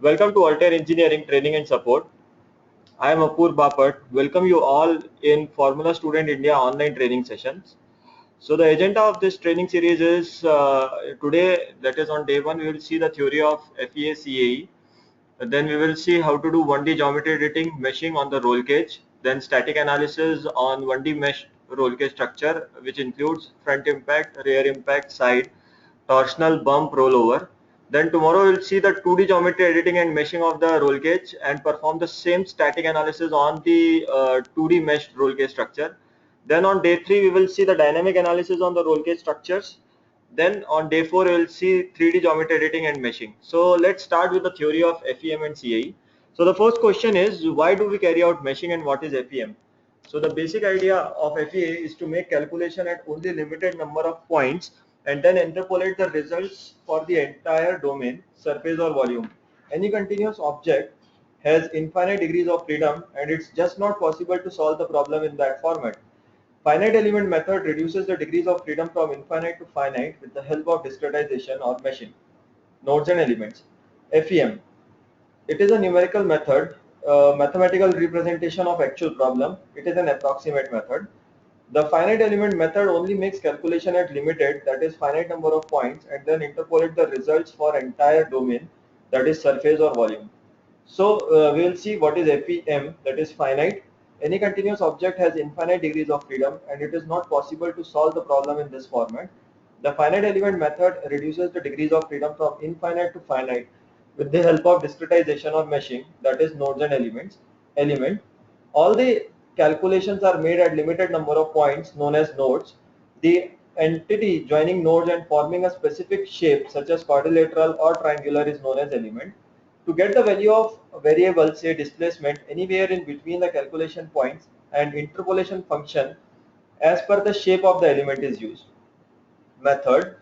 Welcome to Altair Engineering Training and Support. I am Apur Bapat. Welcome you all in Formula Student India online training sessions. So the agenda of this training series is today, that is on day one, we will see the theory of FEA CAE. Then we will see how to do 1D geometry editing, meshing on the roll cage, then static analysis on 1D mesh roll cage structure, which includes front impact, rear impact, side, torsional bump rollover. Then tomorrow we'll see the 2D geometry editing and meshing of the roll cage and perform the same static analysis on the 2D mesh roll cage structure. Then on day 3 we will see the dynamic analysis on the roll cage structures. Then on day 4 we will see 3D geometry editing and meshing. So let's start with the theory of FEM and CAE. So the first question is, why do we carry out meshing and what is FEM? So the basic idea of FEA is to make calculation at only limited number of points and then interpolate the results for the entire domain, surface or volume. Any continuous object has infinite degrees of freedom and it's just not possible to solve the problem in that format. Finite element method reduces the degrees of freedom from infinite to finite with the help of discretization or meshing. Nodes and elements. FEM. It is a numerical method, mathematical representation of actual problem. It is an approximate method. The finite element method only makes calculation at limited, that is finite number of points, and then interpolate the results for entire domain, that is surface or volume. So we will see what is FEM, that is finite. Any continuous object has infinite degrees of freedom and it is not possible to solve the problem in this format. The finite element method reduces the degrees of freedom from infinite to finite with the help of discretization or meshing, that is nodes and element. All the calculations are made at limited number of points known as nodes. The entity joining nodes and forming a specific shape such as quadrilateral or triangular is known as element. To get the value of a variable, say displacement, anywhere in between the calculation points and interpolation function as per the shape of the element is used. Method.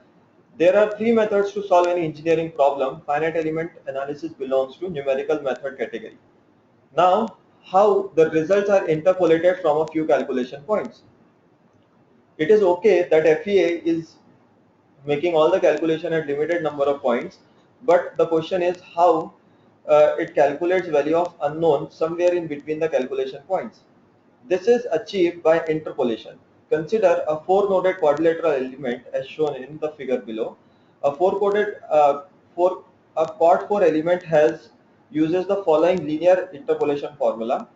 There are three methods to solve any engineering problem. Finite element analysis belongs to numerical method category. Now, how the results are interpolated from a few calculation points. It is okay that FEA is making all the calculation at limited number of points, but the question is how it calculates value of unknown somewhere in between the calculation points. This is achieved by interpolation. Consider a four-noded quadrilateral element as shown in the figure below. A four a quad 4 element has uses the following linear interpolation formula.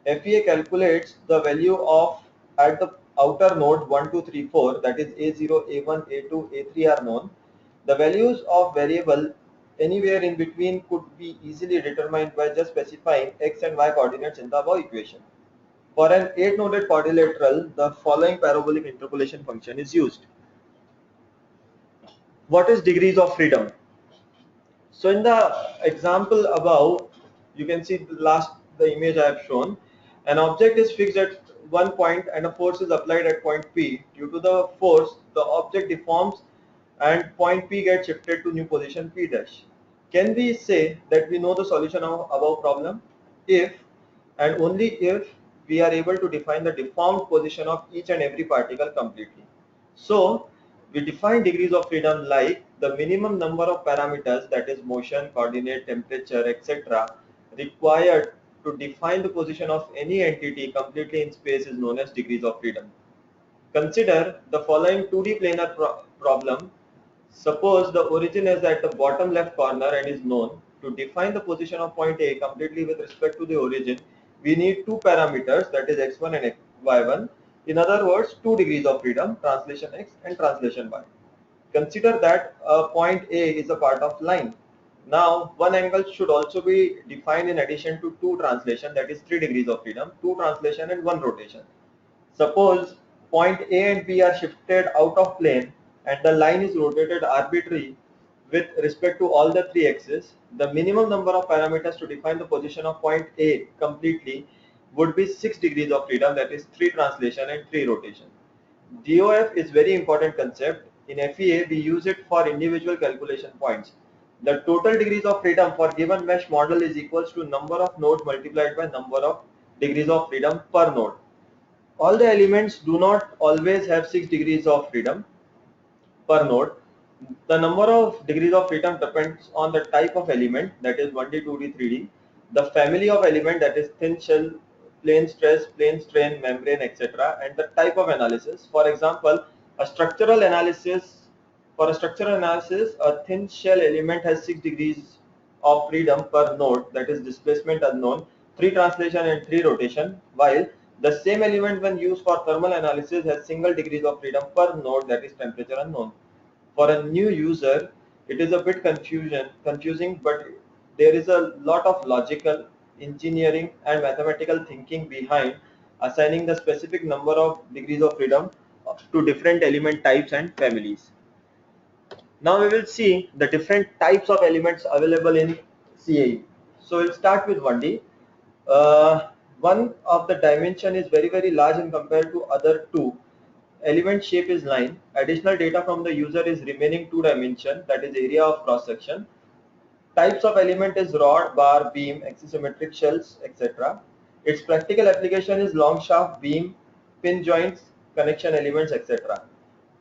FEA calculates the value of at the outer node 1, 2, 3, 4, that is A0, A1, A2, A3 are known. The values of variable anywhere in between could be easily determined by just specifying x and y coordinates in the above equation. For an 8-noded quadrilateral, the following parabolic interpolation function is used. What is degrees of freedom? So in the example above, you can see the image I have shown. An object is fixed at one point and a force is applied at point P. Due to the force, the object deforms and point P gets shifted to new position P dash. Can we say that we know the solution of above problem? If and only if we are able to define the deformed position of each and every particle completely. So we define degrees of freedom like the minimum number of parameters, that is motion, coordinate, temperature, etc. required to define the position of any entity completely in space is known as degrees of freedom. Consider the following 2D planar problem. Suppose the origin is at the bottom left corner and is known. To define the position of point A completely with respect to the origin, we need two parameters, that is x1 and y1. In other words, 2 degrees of freedom, translation x and translation y. Consider that point A is a part of line. Now, one angle should also be defined in addition to 2 translation, that is 3 degrees of freedom, 2 translation and 1 rotation. Suppose point A and B are shifted out of plane and the line is rotated arbitrarily with respect to all the three axes. The minimum number of parameters to define the position of point A completely would be 6 degrees of freedom, that is 3 translation and 3 rotation. DOF is very important concept. In FEA, we use it for individual calculation points. The total degrees of freedom for given mesh model is equals to number of nodes multiplied by number of degrees of freedom per node. All the elements do not always have 6 degrees of freedom per node. The number of degrees of freedom depends on the type of element, that is 1D, 2D, 3D, the family of element, that is thin shell, plane stress, plane strain, membrane, etc., and the type of analysis. For example, a structural analysis, for a structural analysis, a thin shell element has 6 degrees of freedom per node, that is displacement unknown, 3 translation and 3 rotation, while the same element when used for thermal analysis has single degrees of freedom per node, that is temperature unknown. For a new user, it is a bit confusing, but there is a lot of logical, engineering, and mathematical thinking behind assigning the specific number of degrees of freedom to different element types and families. Now we will see the different types of elements available in CAE. So we'll start with 1D. One of the dimension is very large in compared to other two. Element shape is line. Additional data from the user is remaining 2 dimension, that is area of cross section. Types of element is rod, bar, beam, axisymmetric shells, etc. Its practical application is long shaft, beam, pin joints, connection elements, etc.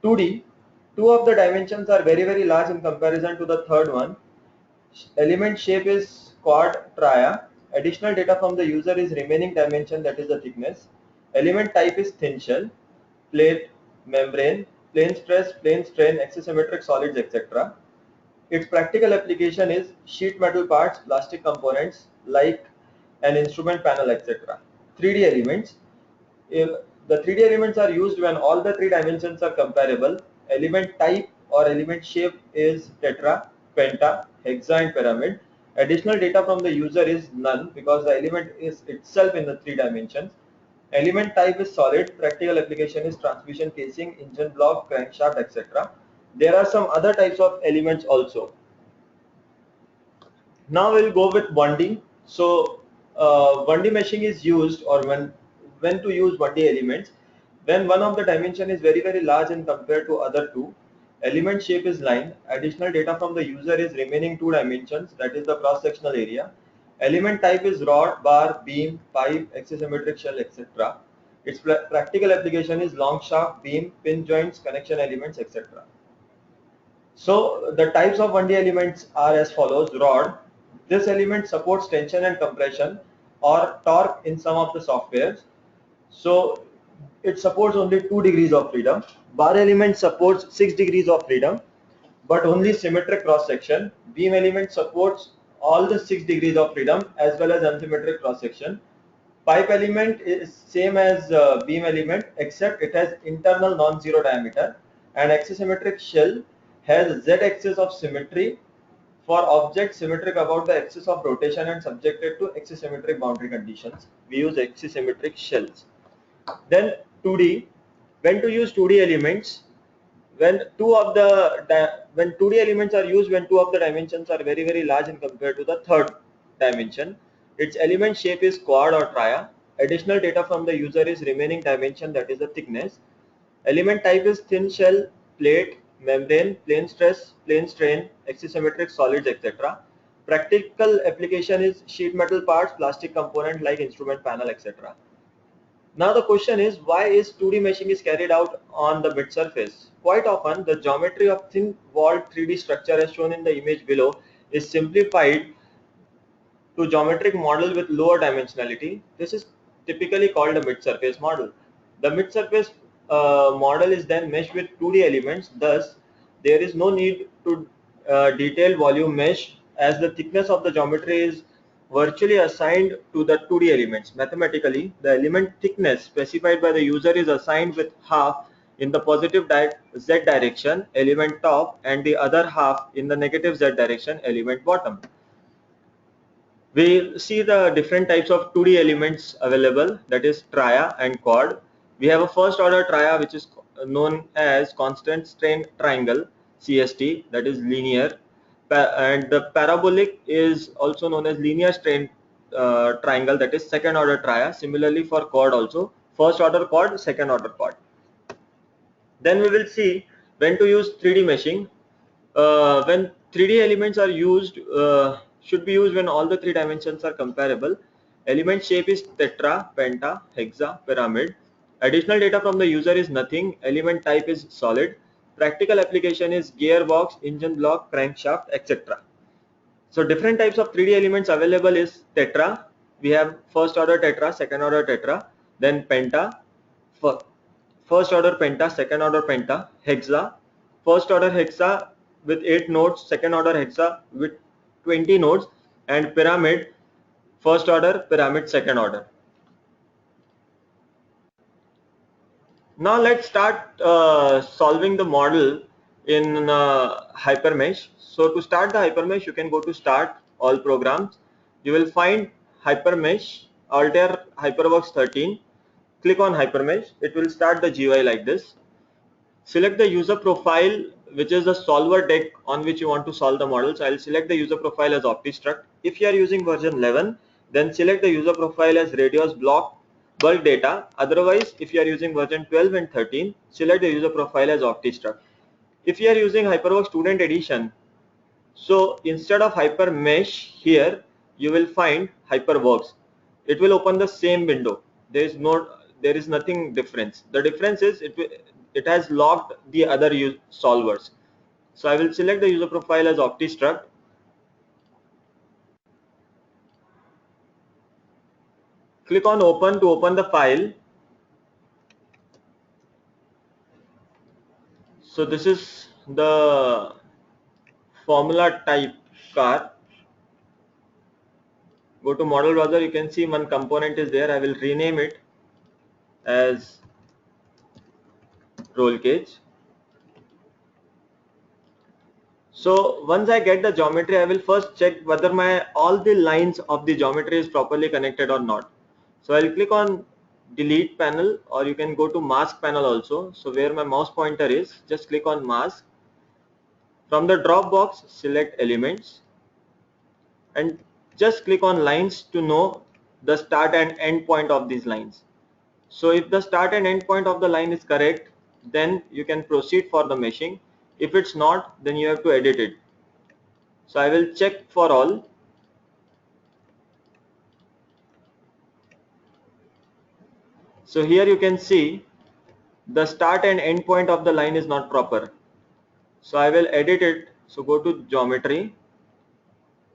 2D, two of the dimensions are very large in comparison to the third one. Element shape is quad tria. Additional data from the user is remaining dimension, that is the thickness. Element type is thin shell, plate, membrane, plane stress, plane strain, axisymmetric solids, etc. Its practical application is sheet metal parts, plastic components like an instrument panel, etc. 3D elements. If the 3D elements are used when all the 3 dimensions are comparable. Element type or element shape is tetra, penta, hexa, and pyramid. Additional data from the user is none because the element is itself in the 3 dimensions. Element type is solid. Practical application is transmission casing, engine block, crankshaft, etc. There are some other types of elements also. Now we'll go with 1D. So 1D meshing is used, or when to use 1D elements, when one of the dimension is very large in compared to other two. Element shape is line. Additional data from the user is remaining 2 dimensions, that is the cross sectional area. Element type is rod, bar, beam, pipe, axisymmetric shell, etc. Its practical application is long shaft, beam, pin joints, connection elements, etc. So the types of 1D elements are as follows. Rod. This element supports tension and compression or torque in some of the softwares. So it supports only 2 degrees of freedom. Bar element supports 6 degrees of freedom, but only symmetric cross section. Beam element supports all the 6 degrees of freedom as well as unsymmetric cross section. Pipe element is same as beam element, except it has internal non-zero diameter, and axisymmetric shell has z-axis of symmetry for objects symmetric about the axis of rotation and subjected to axisymmetric boundary conditions. We use axisymmetric shells. Then 2D, when to use 2D elements, when 2D elements are used when two of the dimensions are very large in compared to the third dimension. Its element shape is quad or tria. Additional data from the user is remaining dimension, that is the thickness. Element type is thin shell, plate, membrane, plane stress, plane strain, axisymmetric solids, etc. Practical application is sheet metal parts, plastic component like instrument panel, etc. Now the question is, why is 2D meshing is carried out on the mid surface? Quite often the geometry of thin walled 3D structure as shown in the image below is simplified to geometric model with lower dimensionality. This is typically called a mid surface model. The mid surface model is then meshed with 2D elements. Thus there is no need to detail volume mesh as the thickness of the geometry is virtually assigned to the 2D elements. Mathematically, the element thickness specified by the user is assigned with half in the positive z direction, element top, and the other half in the negative z direction, element bottom. We see the different types of 2D elements available, that is tria and quad. We have a first order tria which is known as constant strain triangle, CST, that is linear, and the parabolic is also known as linear strain triangle, that is second order tria. Similarly for quad also, first order quad, second order quad. Then we will see when to use 3D meshing. When 3D elements are used, should be used when all the 3 dimensions are comparable. Element shape is tetra, penta, hexa, pyramid. Additional data from the user is nothing. Element type is solid. practical application is gearbox, engine block, crankshaft, etc. So different types of 3D elements available is tetra. We have first order tetra, second order tetra, then penta, first order penta, second order penta, hexa, first order hexa with 8 nodes, second order hexa with 20 nodes, and pyramid, first order, pyramid, second order. Now let's start solving the model in HyperMesh. So to start the HyperMesh, you can go to Start, All Programs. You will find HyperMesh, Altair HyperWorks 13. Click on HyperMesh. It will start the GUI like this. Select the user profile, which is the solver deck on which you want to solve the model. So I'll select the user profile as OptiStruct. If you are using version 11, then select the user profile as Radios block bulk data. Otherwise, if you are using version 12 and 13, select the user profile as OptiStruct. If you are using HyperWorks Student Edition, so instead of HyperMesh here, you will find HyperWorks. It will open the same window. There is nothing difference. The difference is it has locked the other solvers. So I will select the user profile as OptiStruct. Click on Open to open the file. So this is the formula type car. Go to model browser. You can see one component is there. I will rename it as roll cage. So once I get the geometry, I will first check whether all the lines of the geometry is properly connected or not. So I'll click on delete panel, or you can go to mask panel also. So where my mouse pointer is, just click on mask. From the drop box, select elements and just click on lines to know the start and end point of these lines. So if the start and end point of the line is correct, then you can proceed for the meshing. If it's not, then you have to edit it. So I will check for all. So here you can see the start and end point of the line is not proper. So I will edit it. So go to geometry,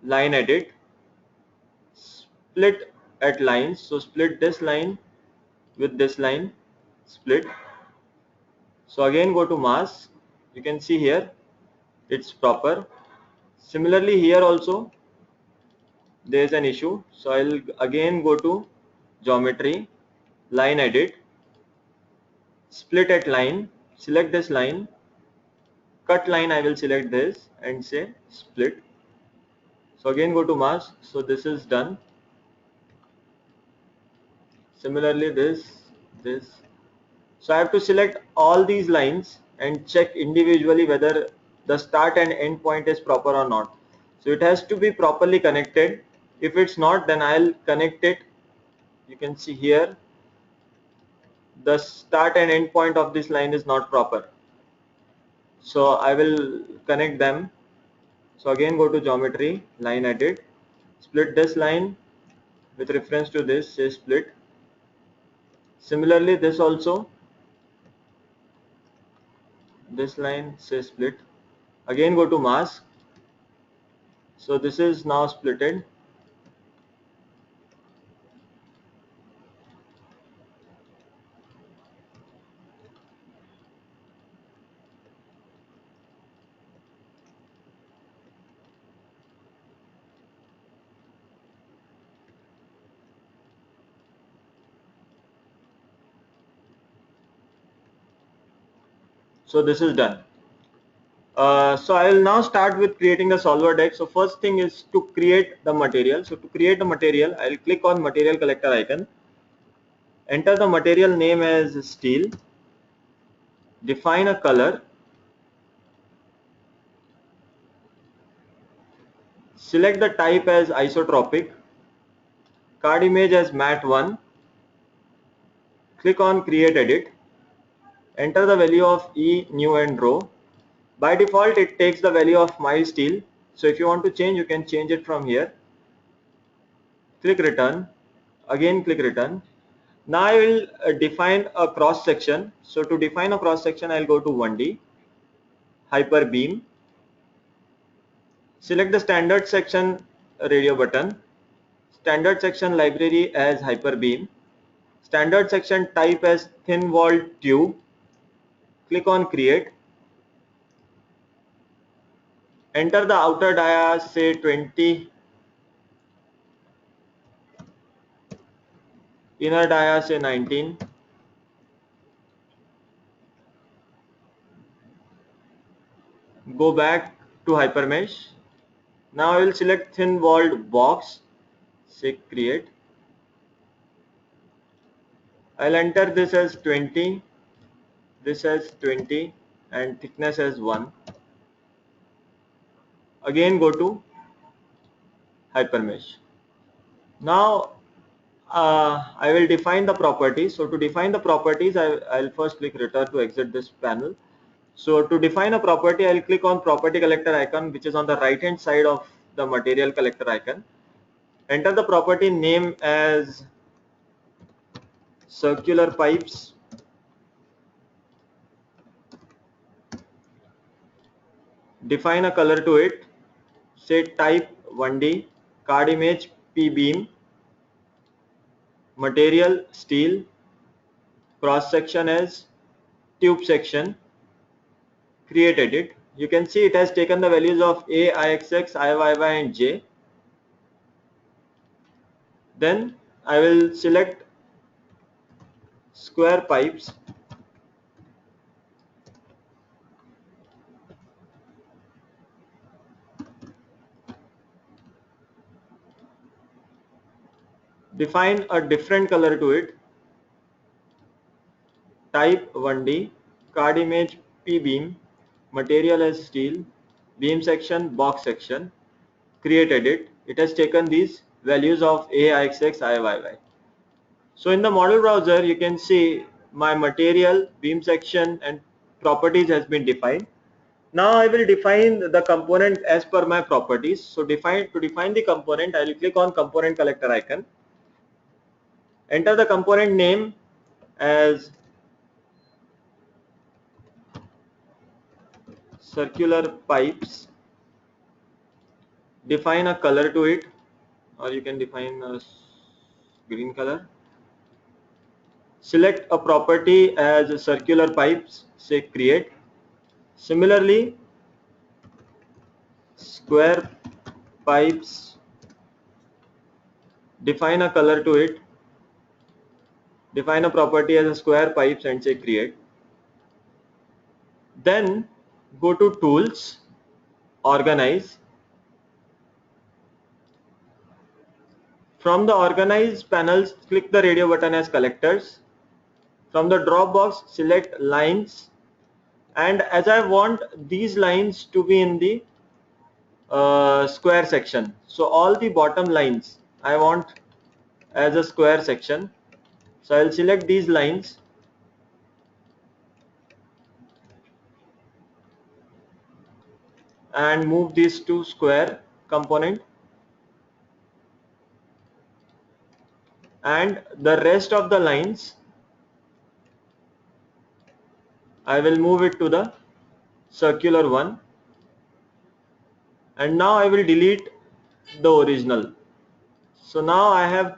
line edit, split at lines. So split this line with this line, split. So again go to mask. You can see here it's proper. Similarly here also there is an issue. So I'll again go to geometry, line edit, split at line, select this line, cut line. I will select this and say split. So again go to mask. So this is done. Similarly this. So I have to select all these lines and check individually whether the start and end point is proper or not. So it has to be properly connected. If it's not, then I'll connect it. You can see here the start and end point of this line is not proper. So I will connect them. So again go to geometry, line edit, split this line with reference to this, say split. Similarly this also, this line, say split. Again go to mask. So this is now splitted. So this is done. So I will now start with creating the solver deck. So first thing is to create the material. So to create the material, I will click on material collector icon. Enter the material name as steel. Define a color. Select the type as isotropic. Card image as matte 1. Click on create edit. Enter the value of E, new and row. By default, it takes the value of my steel. So if you want to change, you can change it from here. Click return. Again click return. Now I will define a cross section. So to define a cross section, I'll go to 1D. Hyperbeam. Select the standard section radio button. Standard section library as Hyperbeam. Standard section type as thin walled tube. Click on create. Enter the outer dia, say 20. Inner dia, say 19. Go back to Hypermesh. Now I will select thin walled box. Say create. I'll enter this as 20, this as 20, and thickness as 1. Again go to Hypermesh. Now I will define the properties. So to define the properties, I'll first click return to exit this panel. So to define a property, I'll click on property collector icon, which is on the right hand side of the material collector icon. Enter the property name as circular pipes. Define a color to it. Say type 1D, card image P-beam, material steel, cross section as tube section. Create edit. You can see it has taken the values of A, IXX, IYY and J. Then I will select square pipes. Define a different color to it. Type 1D, card image P-beam, material as steel, beam section, box section. Create edit. It has taken these values of A, IXX, IYY. So in the model browser, you can see my material, beam section and properties has been defined. Now I will define the component as per my properties. So to define the component, I will click on component collector icon. Enter the component name as circular pipes. Define a color to it, or you can define a green color. Select a property as circular pipes, say create. Similarly, square pipes, define a color to it. Define a property as a square pipes and say create. Then go to tools, organize. From the organize panels, click the radio button as collectors. From the drop box, select lines, and as I want these lines to be in the square section, so all the bottom lines I want as a square section. So I'll select these lines and move these to square component, and the rest of the lines I will move it to the circular one. And now I will delete the original. So now I have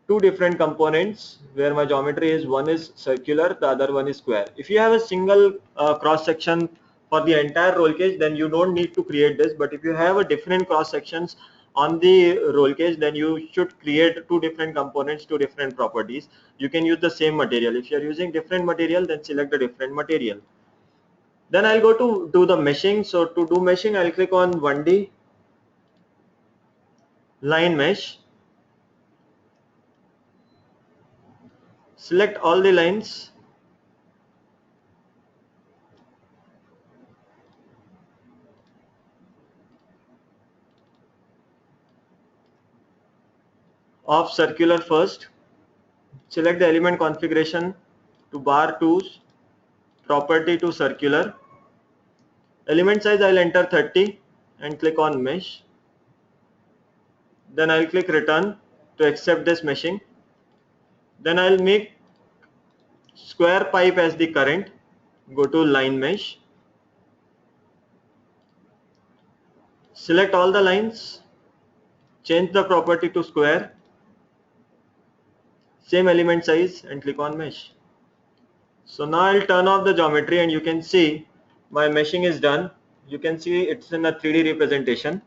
two different components where my geometry is, one is circular, the other one is square. If you have a single cross section for the entire roll cage, then you don't need to create this. But if you have a different cross sections on the roll cage, then you should create two different components, two different properties. You can use the same material. If you are using different material, then select the different material. Then I'll go to do the meshing. So to do meshing, I'll click on 1D, line mesh. Select all the lines. Of circular first. Select the element configuration to bar 2's, property to circular. Element size I'll enter 30 and click on mesh. Then I'll click return to accept this meshing. Then I'll make square pipe as the current. Go to line mesh. Select all the lines, change the property to square, same element size, and click on mesh. So now I'll turn off the geometry and you can see my meshing is done. You can see it's in a 3D representation.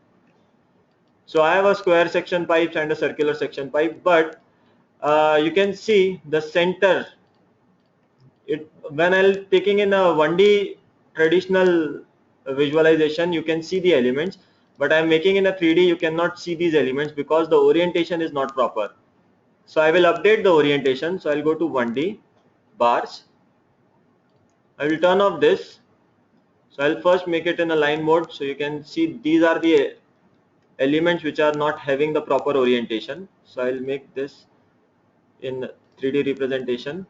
So I have a square section pipes and a circular section pipe, but you can see the center. When I'm taking in a 1D traditional visualization, you can see the elements, but I'm making in a 3D, you cannot see these elements because the orientation is not proper. So I will update the orientation. So I'll go to 1D bars. I will turn off this. So I'll first make it in a line mode. So you can see these are the elements which are not having the proper orientation. So I'll make this in 3D representation.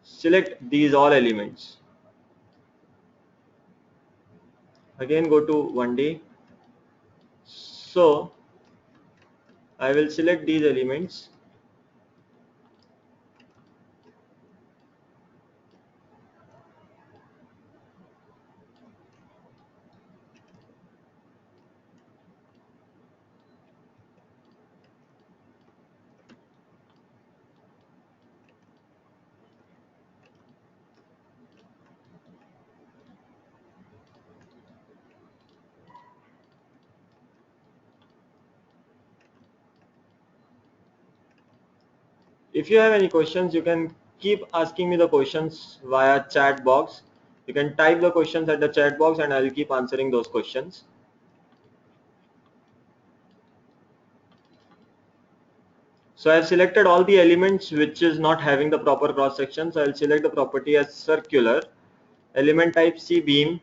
Select these all elements. Again go to 1D. So I will select these elements. If you have any questions, you can keep asking me the questions via chat box. You can type the questions at the chat box and I will keep answering those questions. So I have selected all the elements which is not having the proper cross section. So I will select the property as circular, element type C beam,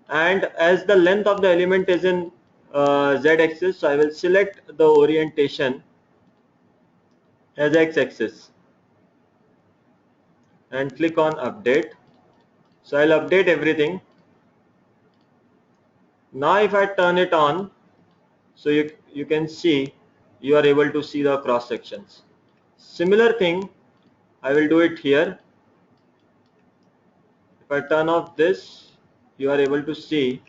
and as the length of the element is in Z axis, so I will select the orientation as X axis and click on update. So I'll update everything. Now if I turn it on, so you can see you are able to see the cross sections. Similar thing I will do it here. If I turn off this, you are able to see,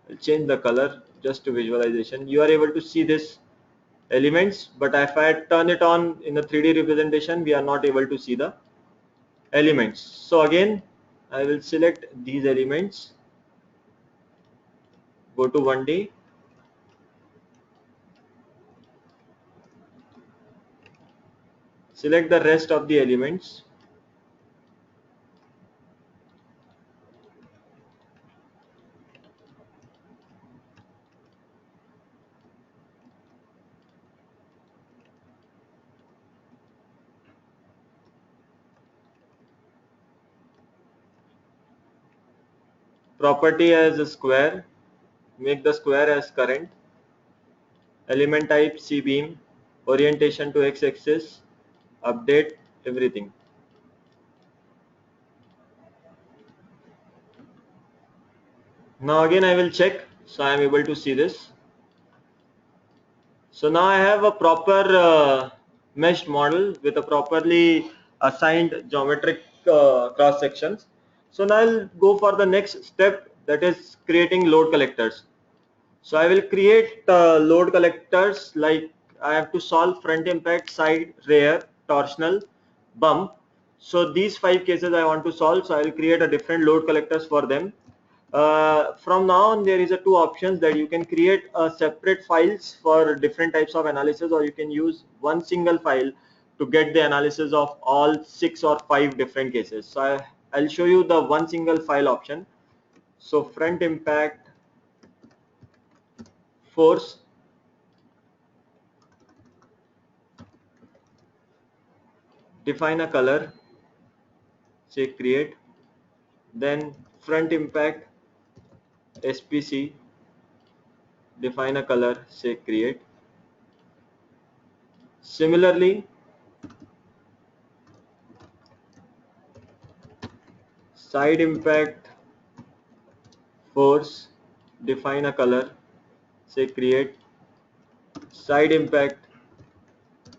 I'll change the color just to visualization. You are able to see this elements, but if I turn it on in the 3D representation, we are not able to see the elements. So again I will select these elements, go to 1D, select the rest of the elements, property as a square, make the square as current, element type C beam, orientation to X axis, update everything. Now again I will check, so I am able to see this. So now I have a proper meshed model with a properly assigned geometric cross sections. So now I'll go for the next step, that is creating load collectors. So I will create load collectors, like I have to solve front impact, side, rear, torsional, bump. So these 5 cases I want to solve. So I will create a different load collectors for them. From now on, there is a 2 options, that you can create separate files for different types of analysis, or you can use one single file to get the analysis of all 6 or 5 different cases. So I'll show you the one single file option. So front impact force, define a color, say create, then front impact SPC, define a color, say create. Similarly, side impact force, define a color, say create. Side impact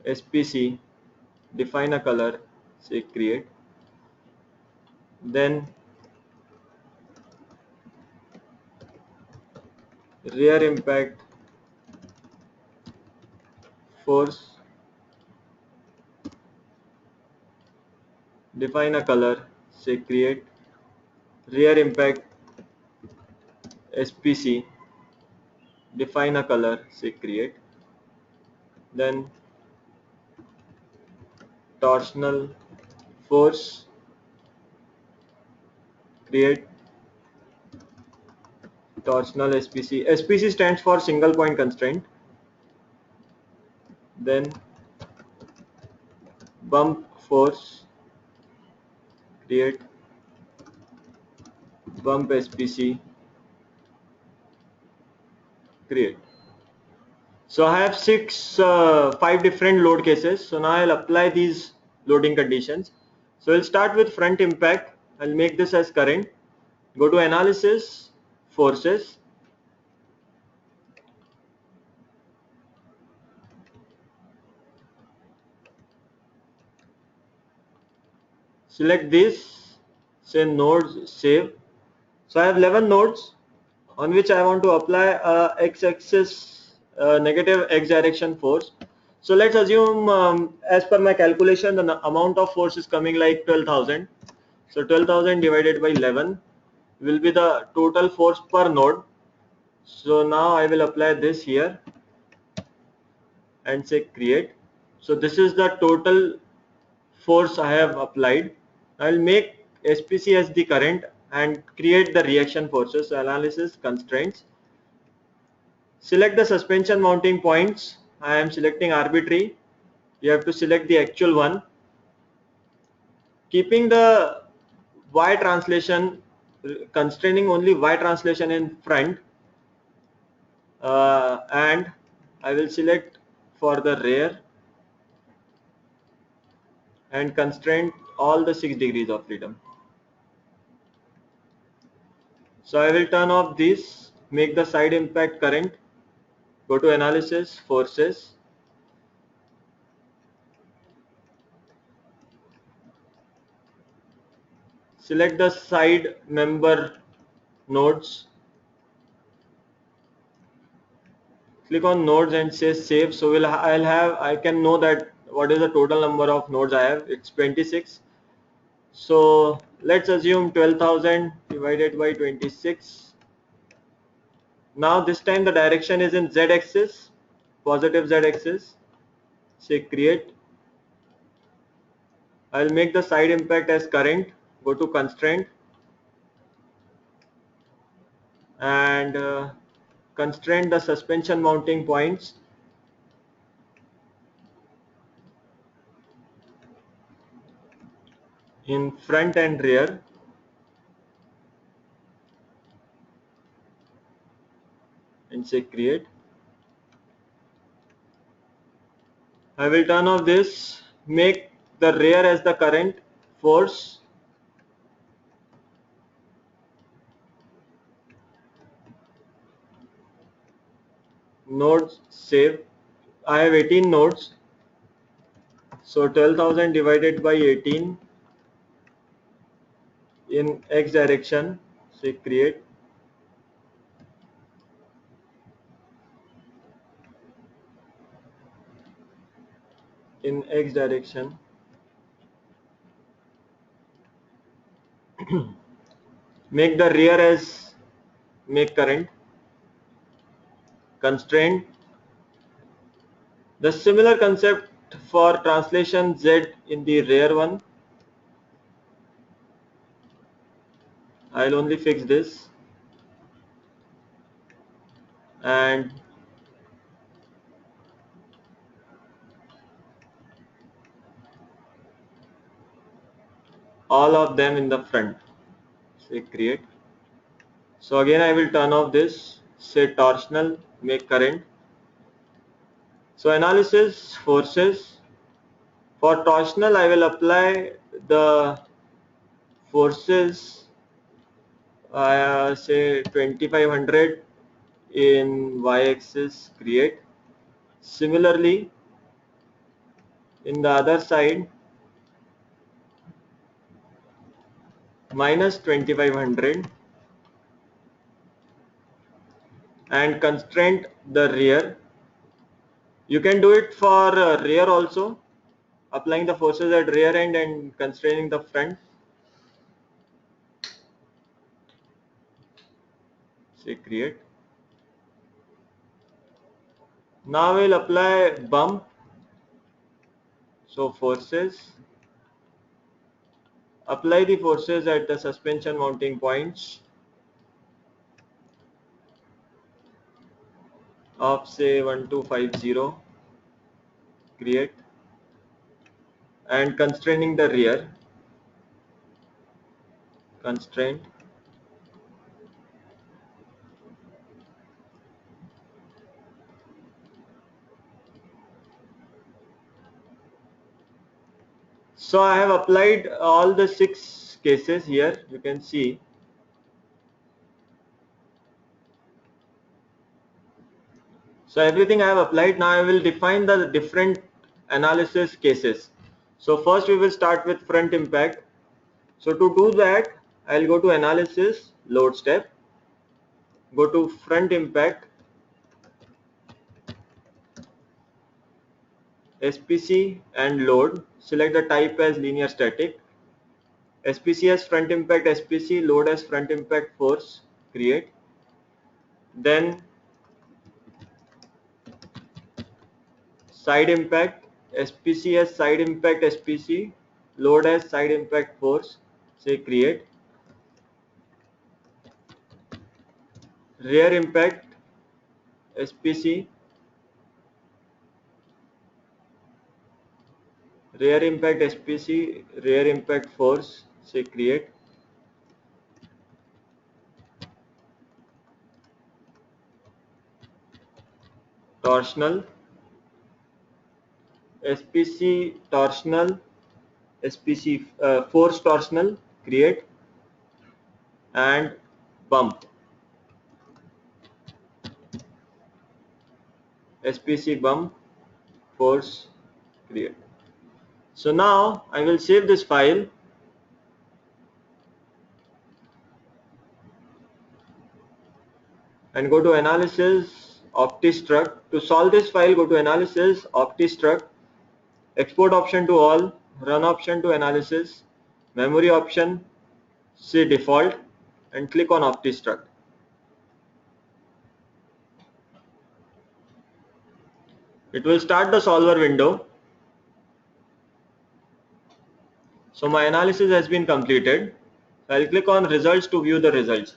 SPC, define a color, say create. Then rear impact force, define a color, say create, rear impact SPC, define a color, say create, then torsional force, create torsional SPC. SPC stands for single point constraint. Then bump force, create bump SPC, create. So I have five different load cases. So now I'll apply these loading conditions. So I'll start with front impact. I'll make this as current. Go to analysis, forces. Select this, say nodes, save. So I have 11 nodes on which I want to apply a x-axis negative x direction force. So let's assume as per my calculation the amount of force is coming like 12,000. So 12,000 divided by 11 will be the total force per node. So now I will apply this here and say create. So this is the total force I have applied. I will make SPC as the current and create the reaction forces. So analysis constraints. Select the suspension mounting points. I am selecting arbitrary. You have to select the actual one. Keeping the Y translation, constraining only Y translation in front, and I will select for the rear and constrain all the 6 degrees of freedom. So I will turn off this, make the side impact current, go to analysis, forces, select the side member nodes, click on nodes and say save. So I can know that what is the total number of nodes I have. It's 26. So let's assume 12,000 divided by 26. Now this time the direction is in Z axis, positive Z axis. Say create. I'll make the side impact as current. Go to constraint and constrain the suspension mounting points. In front and rear. And say create. I will turn off this, make the rear as the current force. Nodes save. I have 18 nodes. So 12,000 divided by 18 in X direction. Say create. In X direction. Make the rear as make current. Constraint. The similar concept for translation Z in the rear one. I'll only fix this and all of them in the front. Say create. So again I will turn off this, say torsional, make current. So analysis, forces. For torsional I will apply the forces say 2500 in y-axis, create. Similarly in the other side minus 2500 and constrain the rear. You can do it for rear also, applying the forces at rear end and constraining the front. Say create. Now we'll apply bump. So forces. Apply the forces at the suspension mounting points of say 1250. Create. And constraining the rear. Constraint. So I have applied all the 6 cases here. You can see. So everything I have applied. Now I will define the different analysis cases. So first we will start with front impact. So to do that, I'll go to analysis, load step, go to front impact, SPC and load. Select the type as linear static. SPC as front impact SPC, load as front impact force, create. Then side impact SPC as side impact SPC, load as side impact force, say create. Rear impact SPC, rear impact SPC, rear impact force, say create. Torsional SPC, torsional SPC, force torsional, create. And bump SPC bump, force, create. So now I will save this file and go to analysis, OptiStruct. To solve this file, go to analysis, OptiStruct, export option to all, run option to analysis, memory option, say default, and click on OptiStruct. It will start the solver window. So my analysis has been completed. I'll click on results to view the results.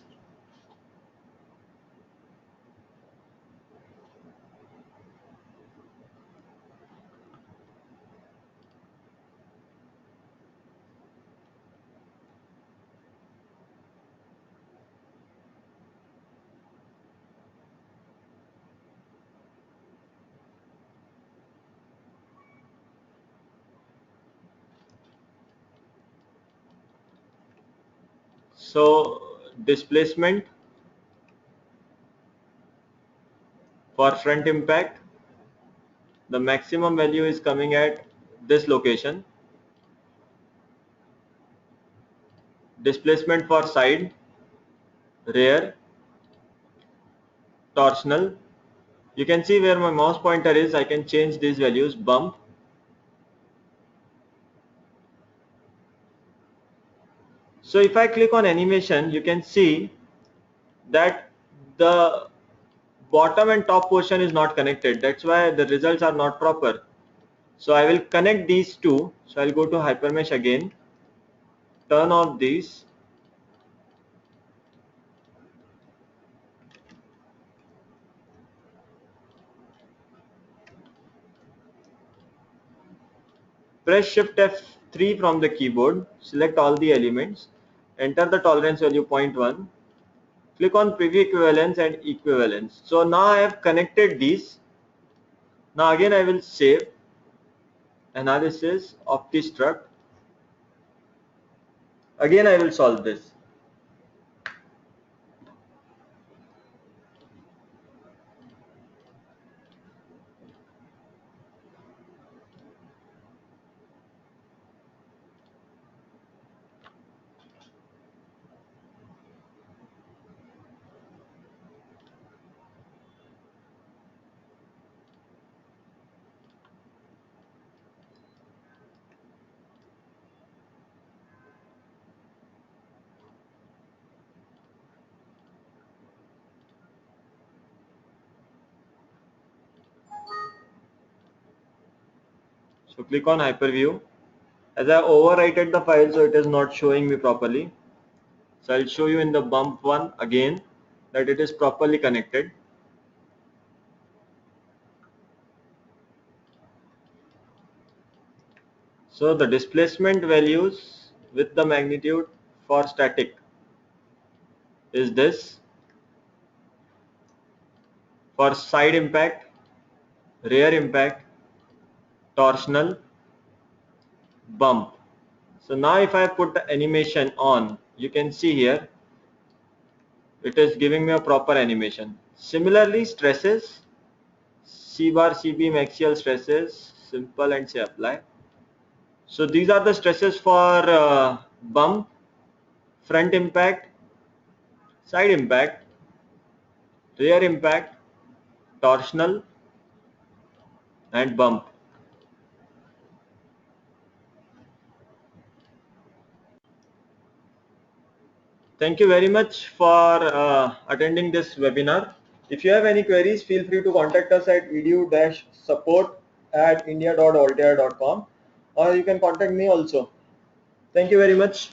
So displacement for front impact, the maximum value is coming at this location. Displacement for side, rear, torsional. You can see where my mouse pointer is. I can change these values. Bump. So if I click on animation, you can see that the bottom and top portion is not connected. That's why the results are not proper. So I will connect these two. So I'll go to Hypermesh again, turn off these. Press Shift F3 from the keyboard, select all the elements, enter the tolerance value 0.1, click on preview equivalence and equivalence. So now I have connected these. Now again I will save, analysis, OptiStruct. Again I will solve this. So click on hyperview. As I overwritten the file, so it is not showing me properly. So I'll show you in the bump one again that it is properly connected. So the displacement values with the magnitude for static is this. For side impact, rear impact, torsional, bump. So now if I put the animation on, you can see here it is giving me a proper animation. Similarly, stresses, C bar, C beam, axial stresses, simple and say apply. So these are the stresses for bump, front impact, side impact, rear impact, torsional and bump. Thank you very much for attending this webinar. If you have any queries, feel free to contact us at edu-support@india.altair.com, or you can contact me also. Thank you very much.